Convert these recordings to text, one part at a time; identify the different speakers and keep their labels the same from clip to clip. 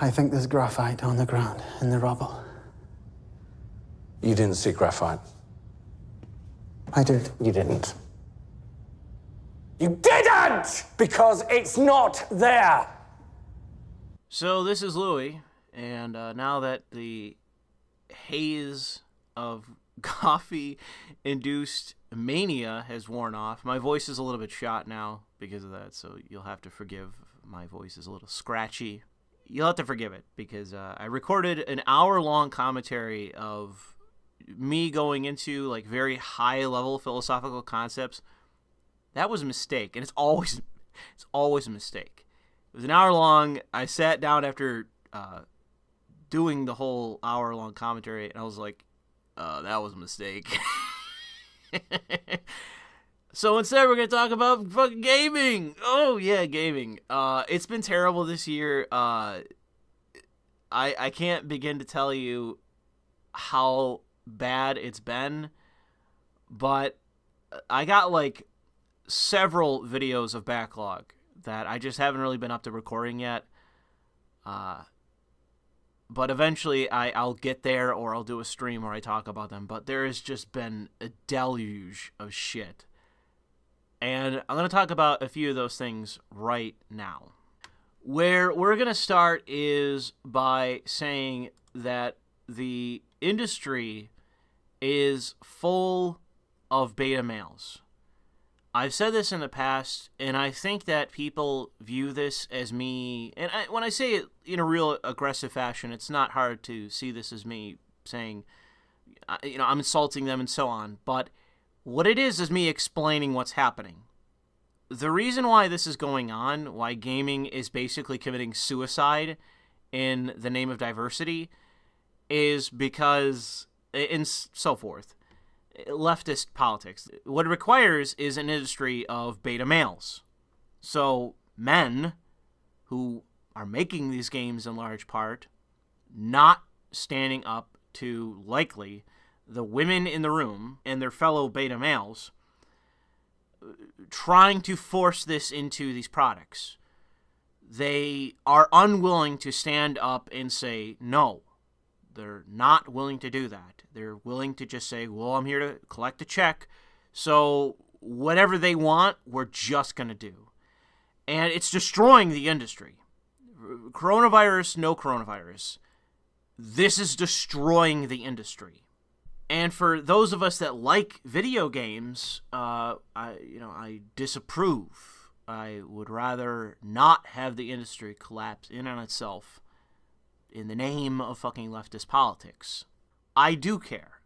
Speaker 1: I think there's graphite on the ground in the rubble.
Speaker 2: You didn't see graphite.
Speaker 1: I did.
Speaker 2: You didn't. You didn't! Because it's not there!
Speaker 3: So this is Louis, and now that the haze of coffee-induced mania has worn off, my voice is a little bit shot now because of that, so you'll have to forgive. My voice is a little scratchy. You'll have to forgive it because I recorded an hour-long commentary of me going into like very high-level philosophical concepts. That was a mistake, and it's always a mistake. It was an hour long. I sat down after doing the whole hour-long commentary, and I was like, that was a mistake. So instead, we're going to talk about fucking gaming. Oh, yeah, gaming. It's been terrible this year. I can't begin to tell you how bad it's been, but I got, like, several videos of backlog that I just haven't really been up to recording yet. But eventually I'll get there, or I'll do a stream where I talk about them. But there has just been a deluge of shit. And I'm going to talk about a few of those things right now. Where we're going to start is by saying that the industry is full of beta males. I've said this in the past, and I think that people view this as me, and when I say it in a real aggressive fashion, it's not hard to see this as me saying, I'm insulting them and so on, but what it is me explaining what's happening. The reason why this is going on, why gaming is basically committing suicide in the name of diversity, is because, and so forth, leftist politics. What it requires is an industry of beta males. So men who are making these games in large part, not standing up to, likely, the women in the room and their fellow beta males, trying to force this into these products. They are unwilling to stand up and say no. They're not willing to do that. They're willing to just say, well, I'm here to collect a check, so whatever they want, we're just going to do. And it's destroying the industry. Coronavirus, no coronavirus. This is destroying the industry. And for those of us that like video games, I disapprove. I would rather not have the industry collapse in on itself in the name of fucking leftist politics. I do care.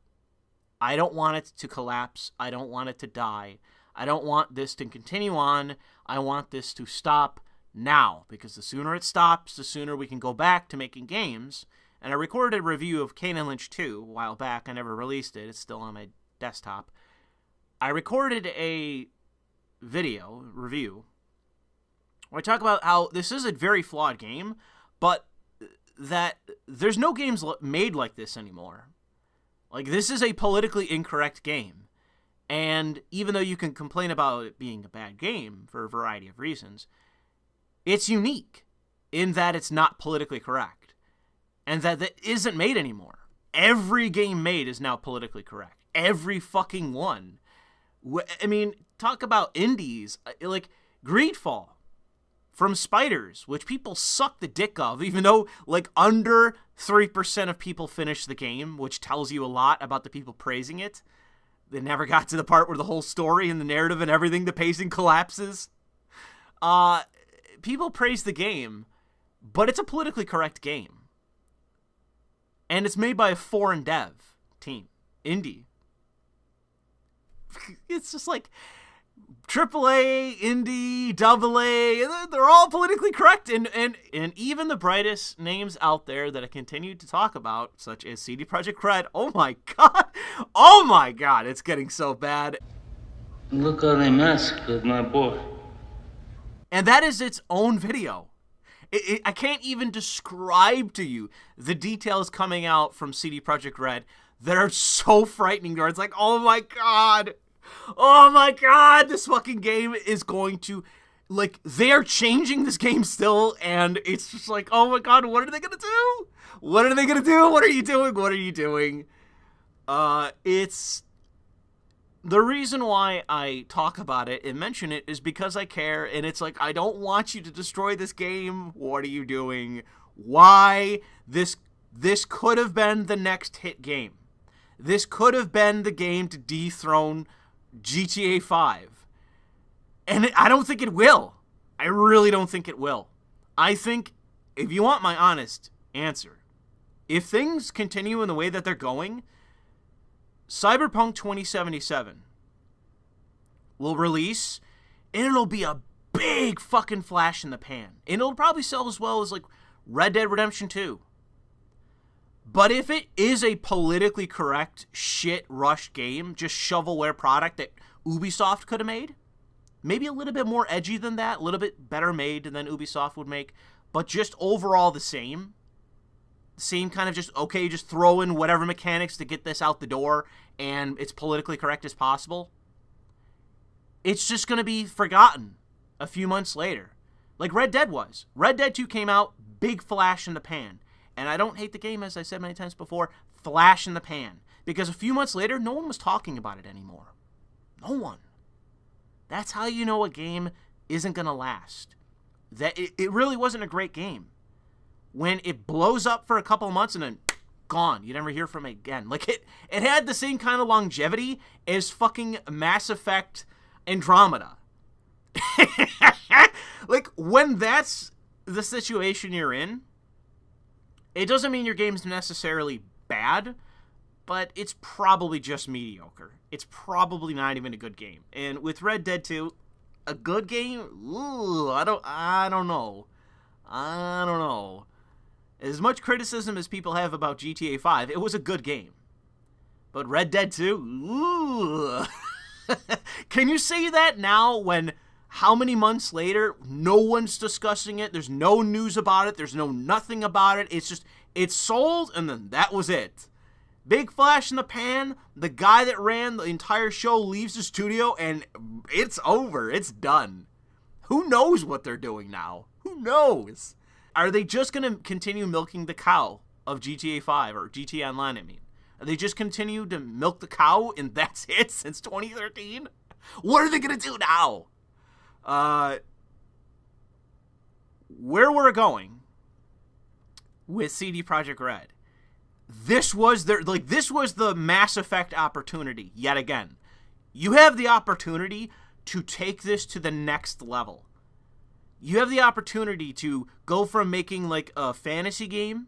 Speaker 3: I don't want it to collapse. I don't want it to die. I don't want this to continue on. I want this to stop now, because the sooner it stops, the sooner we can go back to making games. And I recorded a review of Kane & Lynch 2 a while back. I never released it. It's still on my desktop. I recorded a review where I talk about how this is a very flawed game, but that there's no games made like this anymore. Like, this is a politically incorrect game. And even though you can complain about it being a bad game for a variety of reasons, it's unique in that it's not politically correct. And that isn't made anymore. Every game made is now politically correct. Every fucking one. I mean, talk about indies. Like, Greedfall from Spiders, which people suck the dick of, even though, like, under 3% of people finish the game, which tells you a lot about the people praising it. They never got to the part where the whole story and the narrative and everything, the pacing collapses. People praise the game, but it's a politically correct game. And it's made by a foreign dev team. Indie. It's just like AAA, indie, AA. They're all politically correct. And even the brightest names out there that I continue to talk about, such as CD Projekt Red. Oh my god. Oh my god. It's getting so bad.
Speaker 4: Look how they massacred my boy.
Speaker 3: And that is its own video. I can't even describe to you the details coming out from CD Projekt Red that are so frightening. It's like, oh my god, this fucking game is going to like, they are changing this game still, and it's just like, oh my god, what are they gonna do? What are they gonna do? What are you doing? What are you doing? It's... The reason why I talk about it and mention it is because I care, and it's like, I don't want you to destroy this game. What are you doing? Why? This could have been the next hit game. This could have been the game to dethrone GTA 5. And I don't think it will. I really don't think it will. I think, if you want my honest answer, if things continue in the way that they're going, Cyberpunk 2077 will release, and it'll be a big fucking flash in the pan. And it'll probably sell as well as, like, Red Dead Redemption 2. But if it is a politically correct, shit-rushed game, just shovelware product that Ubisoft could have made, maybe a little bit more edgy than that, a little bit better made than Ubisoft would make, but just overall the same kind of just, okay, just throw in whatever mechanics to get this out the door, and it's politically correct as possible, it's just going to be forgotten a few months later. Like Red Dead was. Red Dead 2 came out, big flash in the pan. And I don't hate the game, as I said many times before, flash in the pan. Because a few months later, no one was talking about it anymore. No one. That's how you know a game isn't going to last. That it really wasn't a great game. When it blows up for a couple of months and then gone. You never hear from it again. Like, it had the same kind of longevity as fucking Mass Effect Andromeda. Like, when that's the situation you're in, it doesn't mean your game's necessarily bad, but it's probably just mediocre. It's probably not even a good game. And with Red Dead 2, a good game? Ooh, I don't know. As much criticism as people have about GTA 5, it was a good game. But Red Dead 2? Ooh. Can you say that now when how many months later no one's discussing it, there's no news about it, there's no nothing about it, it's just, it's sold and then that was it. Big flash in the pan, the guy that ran the entire show leaves the studio and it's over, it's done. Who knows what they're doing now? Who knows? Are they just going to continue milking the cow of GTA 5 or GTA Online, I mean? Are they just continue to milk the cow and that's it since 2013? What are they going to do now? Where we're going with CD Projekt Red, this was the Mass Effect opportunity yet again. You have the opportunity to take this to the next level. You have the opportunity to go from making like a fantasy game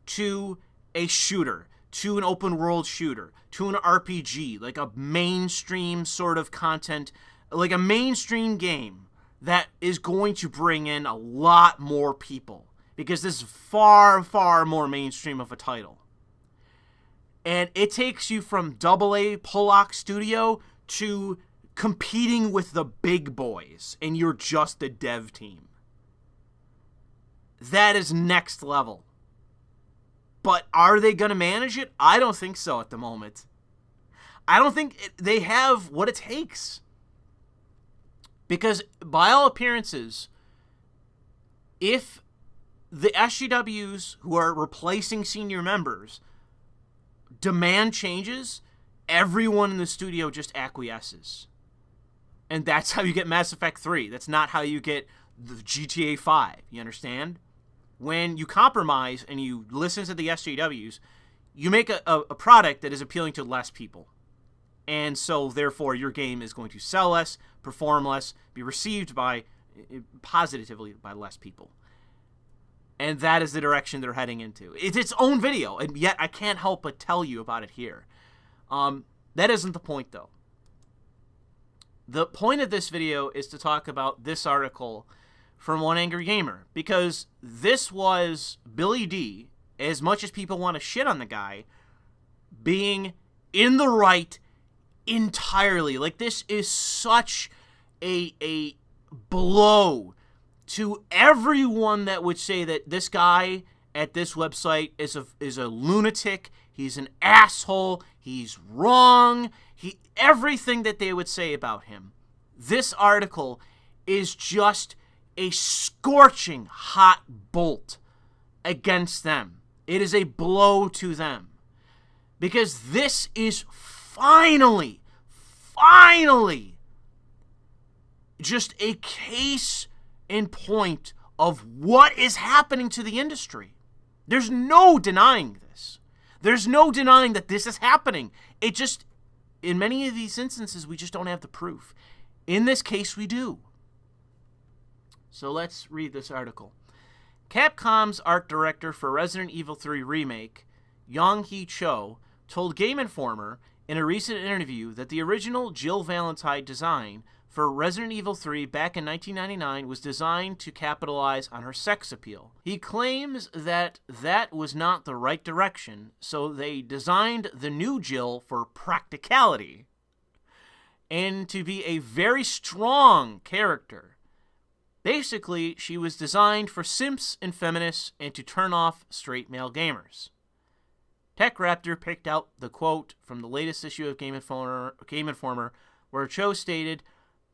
Speaker 3: to a shooter, to an open world shooter, to an RPG, like a mainstream sort of content, like a mainstream game that is going to bring in a lot more people because this is far, far more mainstream of a title. And it takes you from AA Pollock Studio to competing with the big boys, and you're just a dev team. That is next level. But are they going to manage it? I don't think so at the moment. I don't think they have what it takes. Because by all appearances, if the SGWs who are replacing senior members demand changes, everyone in the studio just acquiesces. And that's how you get Mass Effect 3. That's not how you get the GTA 5. You understand? When you compromise and you listen to the SJWs, you make a product that is appealing to less people. And so, therefore, your game is going to sell less, perform less, be received positively by less people. And that is the direction they're heading into. It's its own video, and yet I can't help but tell you about it here. That isn't the point, though. The point of this video is to talk about this article from One Angry Gamer, because this was Billy D, as much as people want to shit on the guy, being in the right entirely. Like, this is such a blow to everyone that would say that this guy at this website is a lunatic, he's an asshole, he's wrong, everything that they would say about him. This article is just a scorching hot bolt against them. It is a blow to them. Because this is finally, just a case in point of what is happening to the industry. There's no denying this. There's no denying that this is happening. It just, in many of these instances, we just don't have the proof. In this case, we do. So let's read this article. Capcom's art director for Resident Evil 3 Remake, Yong-Hee Cho, told Game Informer in a recent interview that the original Jill Valentine design for Resident Evil 3 back in 1999 was designed to capitalize on her sex appeal. He claims that that was not the right direction, so they designed the new Jill for practicality and to be a very strong character. Basically, she was designed for simps and feminists and to turn off straight male gamers. TechRaptor picked out the quote from the latest issue of Game Informer where Cho stated,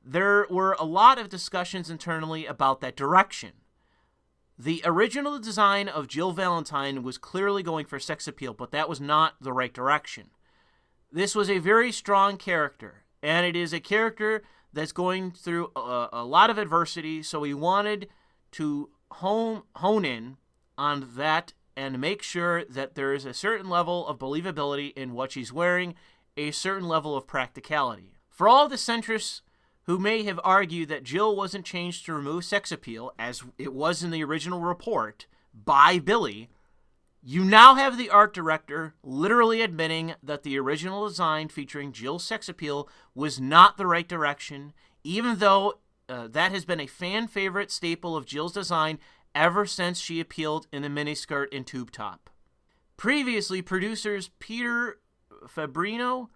Speaker 3: "There were a lot of discussions internally about that direction. The original design of Jill Valentine was clearly going for sex appeal, but that was not the right direction. This was a very strong character, and it is a character that's going through a lot of adversity, so we wanted to hone in on that and make sure that there is a certain level of believability in what she's wearing, a certain level of practicality. For all the centrists who may have argued that Jill wasn't changed to remove sex appeal, as it was in the original report, by Billy, you now have the art director literally admitting that the original design featuring Jill's sex appeal was not the right direction, even though that has been a fan favorite staple of Jill's design ever since she appeared in the miniskirt and tube top. Previously, producers Peter Fabino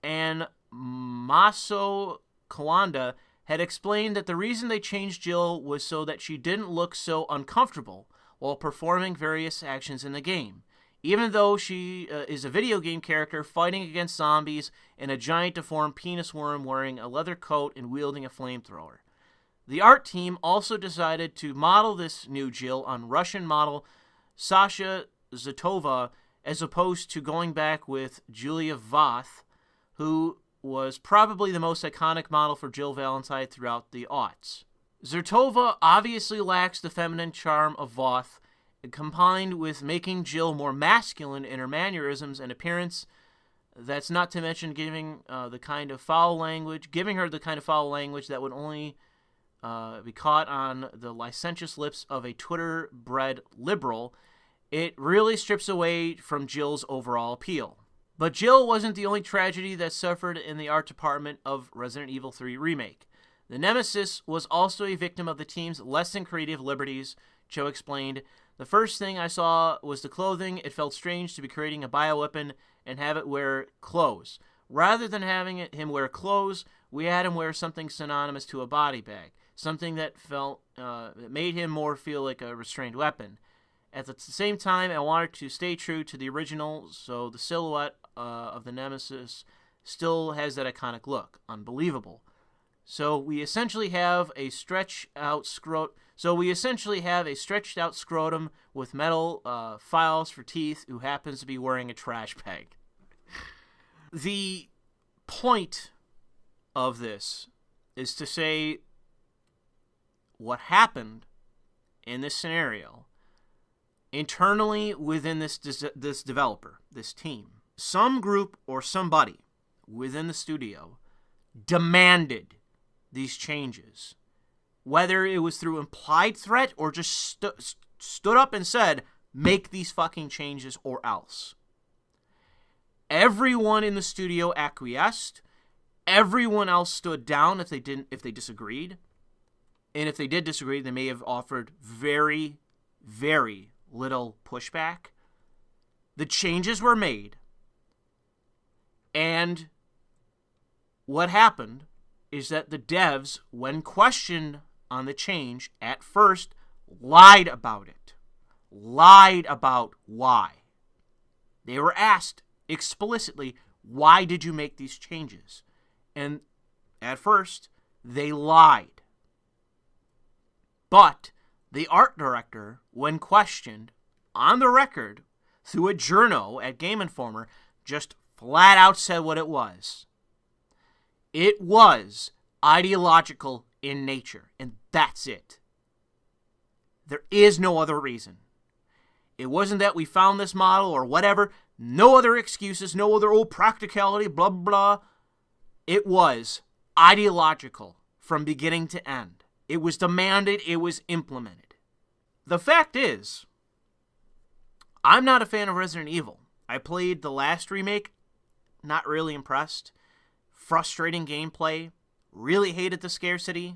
Speaker 3: and Maso Kawanda had explained that the reason they changed Jill was so that she didn't look so uncomfortable while performing various actions in the game, even though she is a video game character fighting against zombies and a giant deformed penis worm wearing a leather coat and wielding a flamethrower. The art team also decided to model this new Jill on Russian model Sasha Zotova as opposed to going back with Julia Voth, who was probably the most iconic model for Jill Valentine throughout the aughts. Zertova obviously lacks the feminine charm of Voth, combined with making Jill more masculine in her mannerisms and appearance. That's not to mention giving her the kind of foul language that would only be caught on the licentious lips of a Twitter-bred liberal. It really strips away from Jill's overall appeal. But Jill wasn't the only tragedy that suffered in the art department of Resident Evil 3 Remake. The Nemesis was also a victim of the team's less than creative liberties, Cho explained. The first thing I saw was the clothing. It felt strange to be creating a bioweapon and have it wear clothes. Rather than having him wear clothes, we had him wear something synonymous to a body bag, something that that made him more feel like a restrained weapon. At the same time, I wanted to stay true to the original, so the silhouette of the Nemesis still has that iconic look. Unbelievable. So we essentially have a stretched out scrotum with metal files for teeth who happens to be wearing a trash bag. The point of this is to say what happened in this scenario internally within this developer, this team. Some group or somebody within the studio demanded these changes, whether it was through implied threat or just stood up and said, make these fucking changes or else. Everyone in the studio acquiesced. Everyone else stood down if they disagreed. And if they did disagree, they may have offered very, very little pushback. The changes were made. And what happened is that the devs, when questioned on the change, at first lied about it. Lied about why. They were asked explicitly, why did you make these changes? And at first, They lied. But the art director, when questioned on the record through a journo at Game Informer, just flat out said what it was. It was ideological in nature, and that's it. There is no other reason. It wasn't that we found this model or whatever. No other excuses, no other practicality, blah, blah. It was ideological from beginning to end. It was demanded, it was implemented. The fact is, I'm not a fan of Resident Evil. I played the last remake, not really impressed. Frustrating gameplay, really hated the scarcity,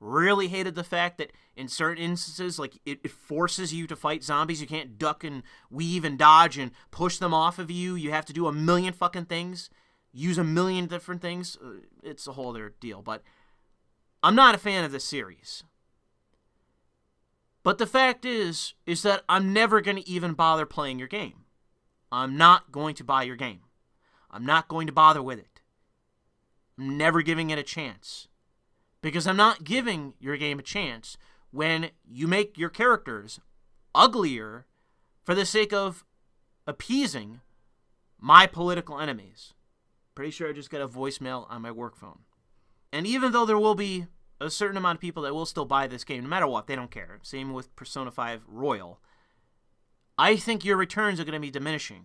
Speaker 3: really hated the fact that in certain instances, like, it forces you to fight zombies. You can't duck and weave and dodge and push them off of you. You have to do a million fucking things, use a million different things. It's a whole other deal, but I'm not a fan of this series. But the fact is that I'm never going to even bother playing your game. I'm not going to buy your game. I'm not going to bother with it. I'm never giving it a chance. Because I'm not giving your game a chance when you make your characters uglier for the sake of appeasing my political enemies. Pretty sure I just got a voicemail on my work phone. And even though there will be a certain amount of people that will still buy this game, no matter what, they don't care. Same with Persona 5 Royal. I think your returns are going to be diminishing.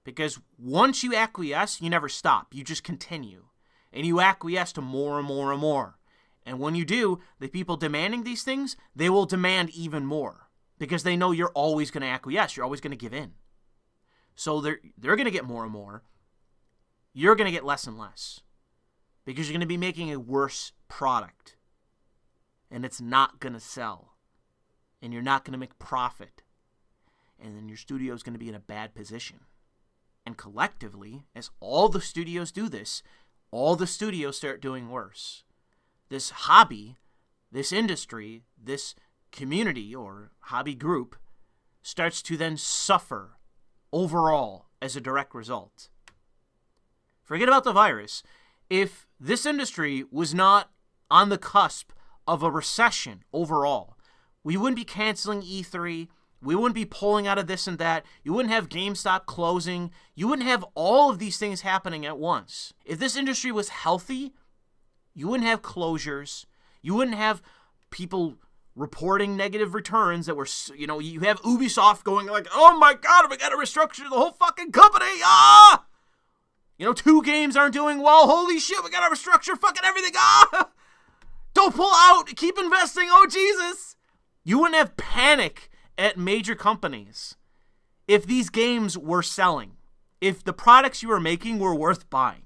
Speaker 3: Because once you acquiesce, you never stop. You just continue. And you acquiesce to more and more and more. And when you do, the people demanding these things, they will demand even more. Because they know you're always going to acquiesce. You're always going to give in. So they're going to get more and more. You're going to get less and less. Because you're going to be making a worse product. And it's not going to sell. And you're not going to make profit. And then your studio is going to be in a bad position. And collectively, as all the studios do this, all the studios start doing worse. This hobby, this industry, this community or hobby group starts to then suffer overall as a direct result. Forget about the virus. If this industry was not on the cusp of a recession overall, we wouldn't be canceling E3. We wouldn't be pulling out of this and that. You wouldn't have GameStop closing. You wouldn't have all of these things happening at once. If this industry was healthy, you wouldn't have closures. You wouldn't have people reporting negative returns that were, you have Ubisoft going like, oh my God, we got to restructure the whole fucking company. Ah! 2 games aren't doing well. Holy shit, we got to restructure fucking everything. Ah! Don't pull out. Keep investing. Oh, Jesus. You wouldn't have panic at major companies if these games were selling, if the products you were making were worth buying.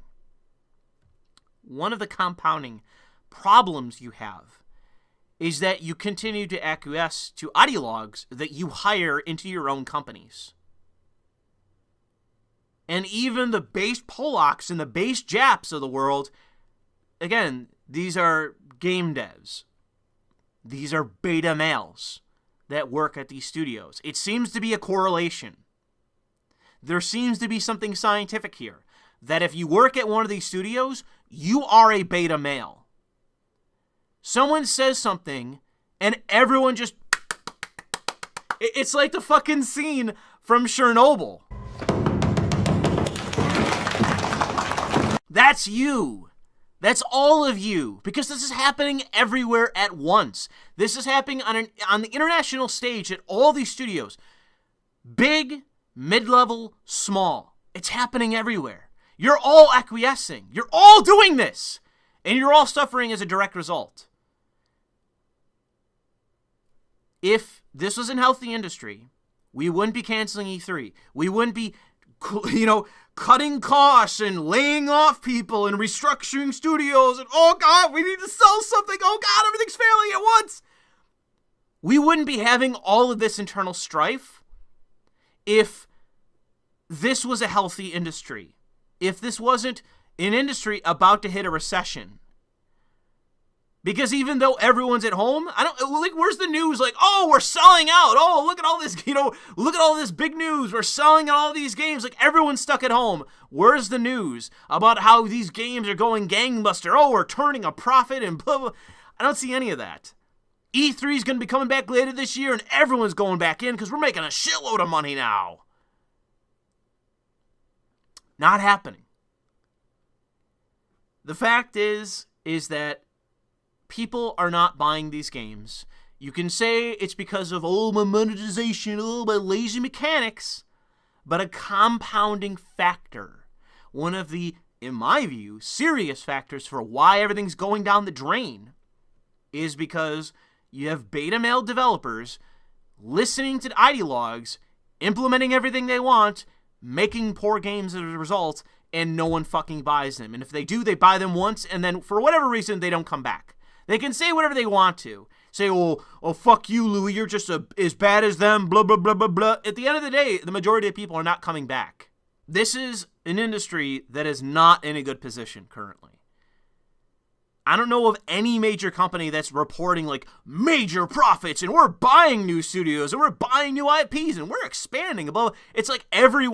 Speaker 3: One of the compounding problems you have is that you continue to acquiesce to ideologues that you hire into your own companies. And even the base Polacks and the base Japs of the world, again, these are game devs. These are beta males that work at these studios. It seems to be a correlation. There seems to be something scientific here. That if you work at one of these studios, you are a beta male. Someone says something, and everyone just... It's like the fucking scene from Chernobyl. That's you. That's all of you, because this is happening everywhere at once. This is happening on the international stage at all these studios. Big, mid-level, small. It's happening everywhere. You're all acquiescing. You're all doing this. And you're all suffering as a direct result. If this was a healthy industry, we wouldn't be canceling E3. We wouldn't be, cutting costs and laying off people and restructuring studios and, oh God, we need to sell something. Oh God, everything's failing at once. We wouldn't be having all of this internal strife if this was a healthy industry. If this wasn't an industry about to hit a recession. Because even though everyone's at home, where's the news? Like, oh, we're selling out. Oh, look at all this, look at all this big news. We're selling all these games. Like, everyone's stuck at home. Where's the news about how these games are going gangbuster? Oh, we're turning a profit and blah, blah. I don't see any of that. E3 is going to be coming back later this year, and everyone's going back in because we're making a shitload of money now. Not happening. The fact is that people are not buying these games. You can say it's because of, my monetization, my lazy mechanics, but a compounding factor. One of the, in my view, serious factors for why everything's going down the drain is because you have beta male developers listening to ideologues, implementing everything they want, making poor games as a result, and no one fucking buys them. And if they do, they buy them once, and then for whatever reason, they don't come back. They can say whatever they want to. Say, oh, fuck you, Louis, you're just as bad as them, blah, blah, blah, blah, blah. At the end of the day, the majority of people are not coming back. This is an industry that is not in a good position currently. I don't know of any major company that's reporting, like, major profits, and we're buying new studios, and we're buying new IPs, and we're expanding above. It's like every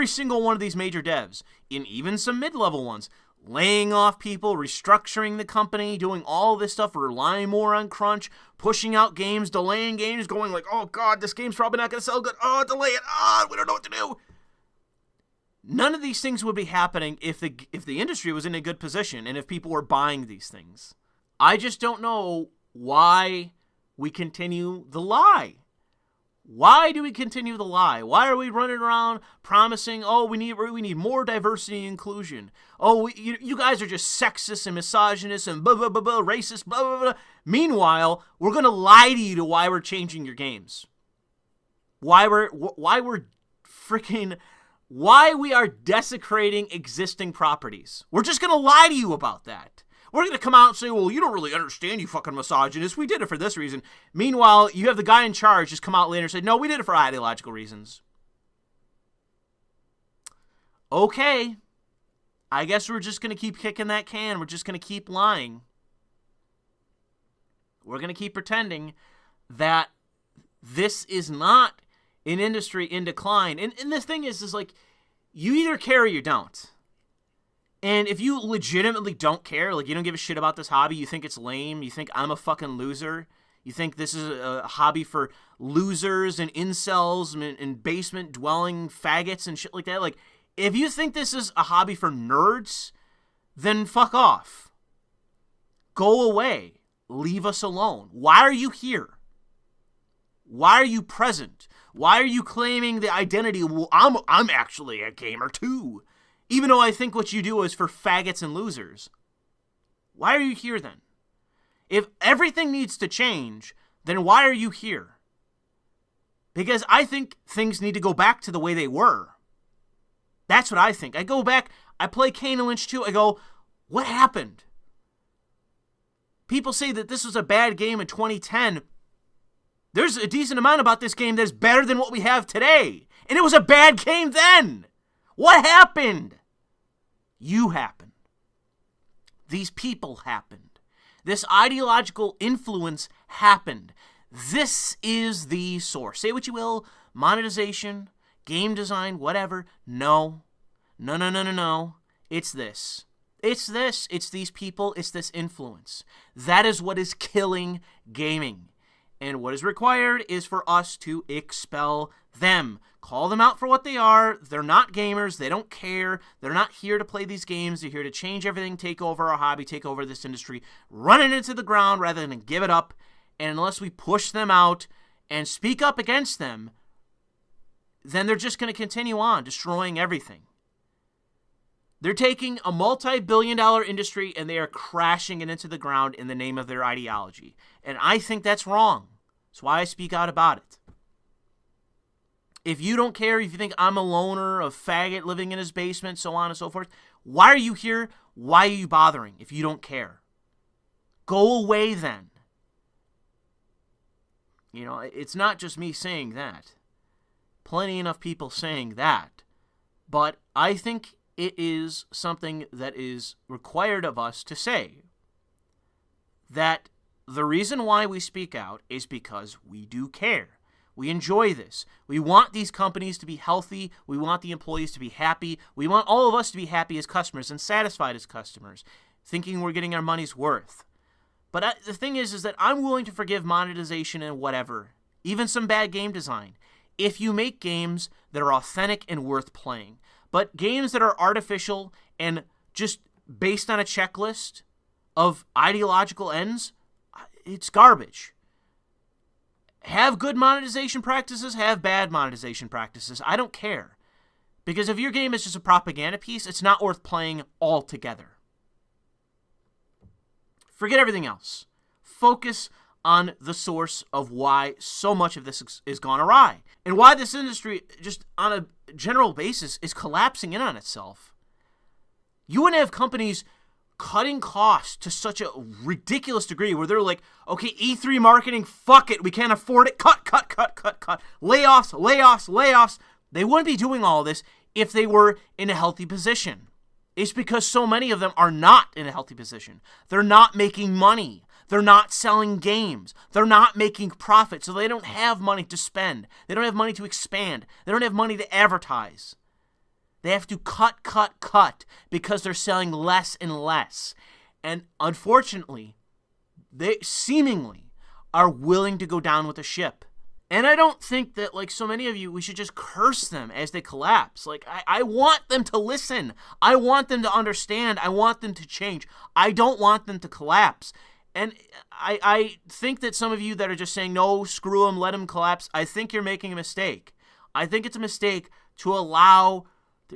Speaker 3: single one of these major devs, and even some mid-level ones, laying off people, restructuring the company, doing all this stuff, relying more on crunch, pushing out games, delaying games, going like, oh god, this game's probably not going to sell good, oh, delay it, we don't know what to do. None of these things would be happening if the industry was in a good position and if people were buying these things. I just don't know why we continue the lie. Why do we continue the lie? Why are we running around promising, oh, we need more diversity and inclusion? Oh, you guys are just sexist and misogynist and blah, blah, blah, blah, racist, blah, blah, blah. Meanwhile, we're going to lie to you to why we're changing your games. Why we are desecrating existing properties. We're just going to lie to you about that. We're going to come out and say, well, you don't really understand, you fucking misogynist. We did it for this reason. Meanwhile, you have the guy in charge just come out later and say, no, we did it for ideological reasons. Okay. I guess we're just going to keep kicking that can. We're just going to keep lying. We're going to keep pretending that this is not an industry in decline. And the thing is like, you either care or you don't. And if you legitimately don't care, like you don't give a shit about this hobby, you think it's lame, you think I'm a fucking loser, you think this is a hobby for losers and incels and basement-dwelling faggots and shit like that, like, if you think this is a hobby for nerds, then fuck off. Go away. Leave us alone. Why are you here? Why are you present? Why are you claiming the identity, well, I'm actually a gamer too, even though I think what you do is for faggots and losers? Why are you here then? If everything needs to change, then why are you here? Because I think things need to go back to the way they were. That's what I think. I go back, I play Kane and Lynch 2, I go, what happened? People say that this was a bad game in 2010. There's a decent amount about this game that's better than what we have today. And it was a bad game then. What happened? You happened. These people happened. This ideological influence happened. This is the source. Say what you will, monetization, game design, whatever. No. No. It's this. It's this. It's these people. It's this influence. That is what is killing gaming. And what is required is for us to expel them. Call them out for what they are. They're not gamers. They don't care. They're not here to play these games. They're here to change everything, take over our hobby, take over this industry, run it into the ground rather than give it up. And unless we push them out and speak up against them, then they're just going to continue on destroying everything. They're taking a multi-billion-dollar industry and they are crashing it into the ground in the name of their ideology. And I think that's wrong. That's why I speak out about it. If you don't care, if you think I'm a loner, a faggot living in his basement, so on and so forth, why are you here? Why are you bothering if you don't care? Go away then. You know, it's not just me saying that. Plenty enough people saying that. But I think it is something that is required of us to say that the reason why we speak out is because we do care. We enjoy this. We want these companies to be healthy. We want the employees to be happy. We want all of us to be happy as customers and satisfied as customers, thinking we're getting our money's worth. But the thing is that I'm willing to forgive monetization and whatever, even some bad game design, if you make games that are authentic and worth playing. But games that are artificial and just based on a checklist of ideological ends, it's garbage. Have good monetization practices, have bad monetization practices. I don't care. Because if your game is just a propaganda piece, it's not worth playing altogether. Forget everything else. Focus on the source of why so much of this is gone awry. And why this industry, just on a general basis, is collapsing in on itself. You wouldn't have companies cutting costs to such a ridiculous degree where they're like, okay, E3 marketing, fuck it, we can't afford it, cut. Layoffs. They wouldn't be doing all this if they were in a healthy position. It's because so many of them are not in a healthy position. They're not making money. They're not selling games. They're not making profit, so they don't have money to spend. They don't have money to expand. They don't have money to advertise. They have to cut because they're selling less and less. And unfortunately, they seemingly are willing to go down with the ship. And I don't think that, like so many of you, we should just curse them as they collapse. Like, I want them to listen. I want them to understand. I want them to change. I don't want them to collapse. And I think that some of you that are just saying, no, screw them, let them collapse, I think you're making a mistake. I think it's a mistake to allow...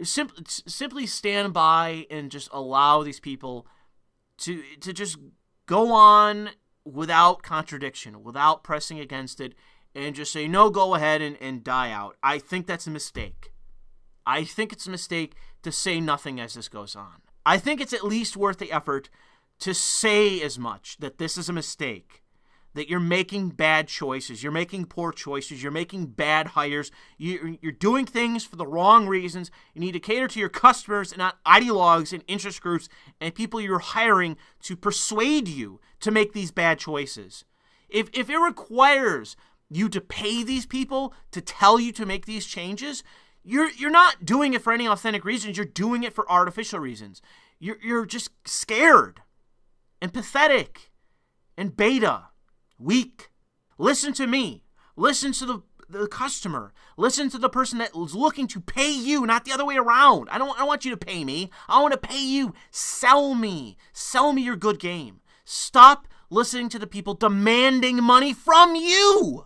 Speaker 3: Simply stand by and just allow these people to just go on without contradiction, without pressing against it, and just say, no, go ahead and die out. I think that's a mistake. I think it's a mistake to say nothing as this goes on. I think it's at least worth the effort to say as much, that this is a mistake, that you're making bad choices, you're making poor choices, you're making bad hires, you're doing things for the wrong reasons. You need to cater to your customers and not ideologues and interest groups and people you're hiring to persuade you to make these bad choices. If it requires you to pay these people to tell you to make these changes, you're not doing it for any authentic reasons, you're doing it for artificial reasons. You're just scared and pathetic and beta. Weak. Listen to me. Listen to the customer. Listen to the person that is looking to pay you, not the other way around. I don't want you to pay me. I want to pay you. Sell me. Sell me your good game. Stop listening to the people demanding money from you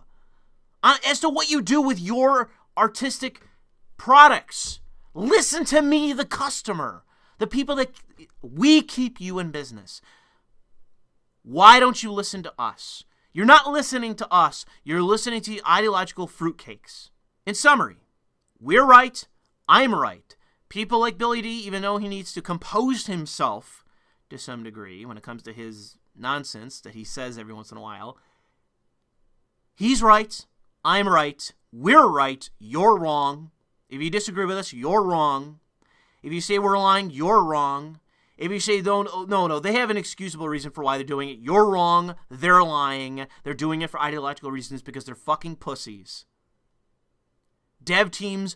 Speaker 3: as to what you do with your artistic products. Listen to me, the customer. The people that we keep you in business. Why don't you listen to us? You're not listening to us. You're listening to ideological fruitcakes. In summary, we're right. I'm right. People like Billy D, even though he needs to compose himself to some degree when it comes to his nonsense that he says every once in a while, he's right. I'm right. We're right. You're wrong. If you disagree with us, you're wrong. If you say we're lying, you're wrong. If you say, no, they have an excusable reason for why they're doing it, you're wrong, they're lying, they're doing it for ideological reasons because they're fucking pussies. Dev teams,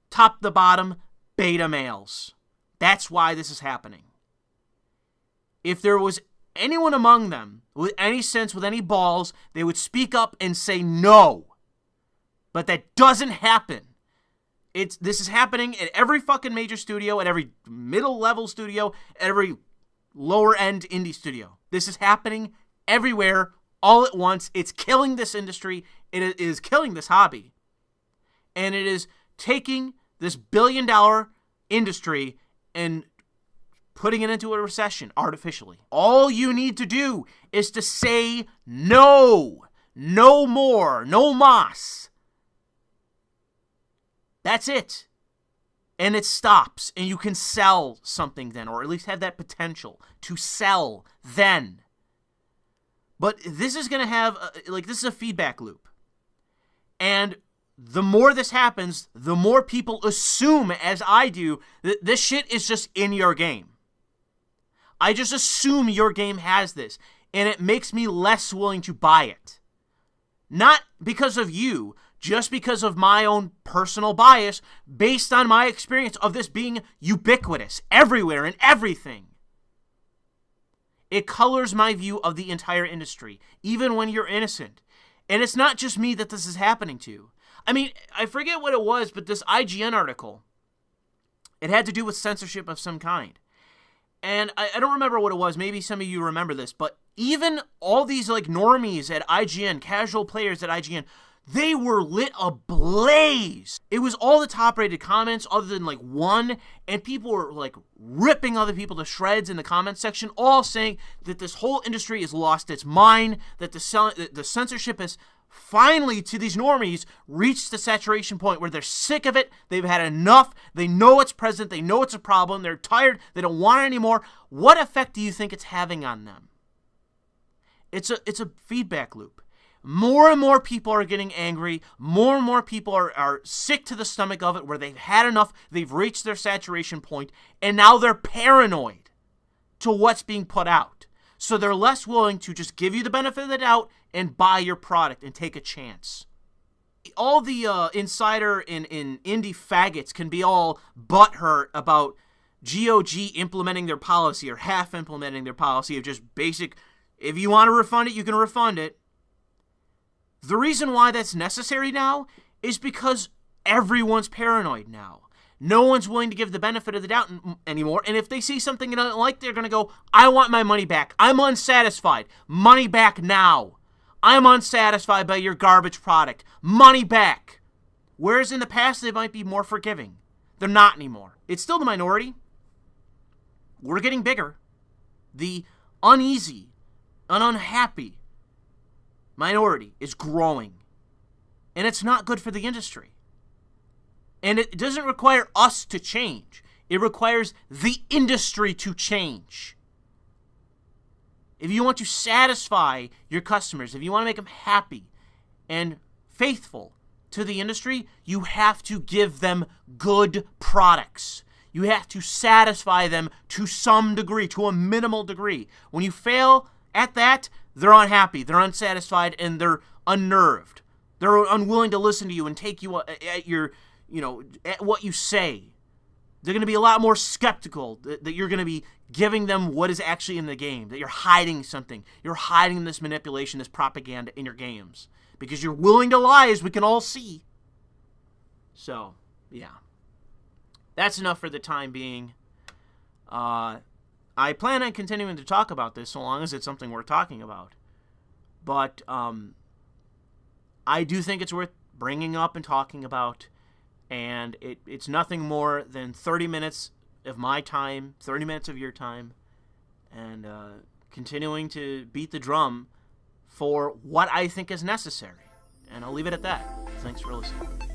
Speaker 3: top to bottom, beta males. That's why this is happening. If there was anyone among them with any sense, with any balls, they would speak up and say no. But that doesn't happen. This is happening at every fucking major studio, at every middle-level studio, at every lower-end indie studio. This is happening everywhere, all at once. It's killing this industry. It is killing this hobby. And it is taking this billion-dollar industry and putting it into a recession artificially. All you need to do is to say no. No more. No mas. That's it. And it stops. And you can sell something then, or at least have that potential to sell then. But this is going to have, this is a feedback loop. And the more this happens, the more people assume, as I do, that this shit is just in your game. I just assume your game has this. and it makes me less willing to buy it. Not because of you, just because of my own personal bias based on my experience of this being ubiquitous, everywhere and everything. It colors my view of the entire industry, even when you're innocent. And it's not just me that this is happening to. I mean, I forget what it was, but this IGN article, it had to do with censorship of some kind. And I don't remember what it was. Maybe some of you remember this. But even all these like normies at IGN, casual players at IGN, they were lit ablaze. It was all the top-rated comments other than like one. And people were like ripping other people to shreds in the comment section, all saying that this whole industry has lost its mind, that the censorship has finally, to these normies, reached the saturation point where they're sick of it. They've had enough. They know it's present. They know it's a problem. They're tired. They don't want it anymore. What effect do you think it's having on them? It's a feedback loop. More and more people are getting angry. More and more people are sick to the stomach of it, where they've had enough. They've reached their saturation point, and now they're paranoid to what's being put out. So they're less willing to just give you the benefit of the doubt and buy your product and take a chance. All the insider and indie faggots can be all butthurt about GOG implementing their policy or half implementing their policy of just basic, if you want to refund it, you can refund it. The reason why that's necessary now is because everyone's paranoid now. No one's willing to give the benefit of the doubt anymore. And if they see something they don't like, they're going to go, I want my money back. I'm unsatisfied. Money back now. I'm unsatisfied by your garbage product. Money back. Whereas in the past, they might be more forgiving. They're not anymore. It's still the minority. We're getting bigger. The uneasy and unhappy minority is growing. And it's not good for the industry. And it doesn't require us to change. It requires the industry to change. If you want to satisfy your customers, if you want to make them happy and faithful to the industry, you have to give them good products. You have to satisfy them to some degree, to a minimal degree. When you fail at that, they're unhappy, they're unsatisfied, and they're unnerved. They're unwilling to listen to you and take you at your, at what you say. They're going to be a lot more skeptical that you're going to be giving them what is actually in the game, that you're hiding something. You're hiding this manipulation, this propaganda in your games. Because you're willing to lie, as we can all see. So, yeah. That's enough for the time being. I plan on continuing to talk about this so long as it's something we're talking about. But I do think it's worth bringing up and talking about. And it's nothing more than 30 minutes of my time, 30 minutes of your time, and continuing to beat the drum for what I think is necessary. And I'll leave it at that. Thanks for listening.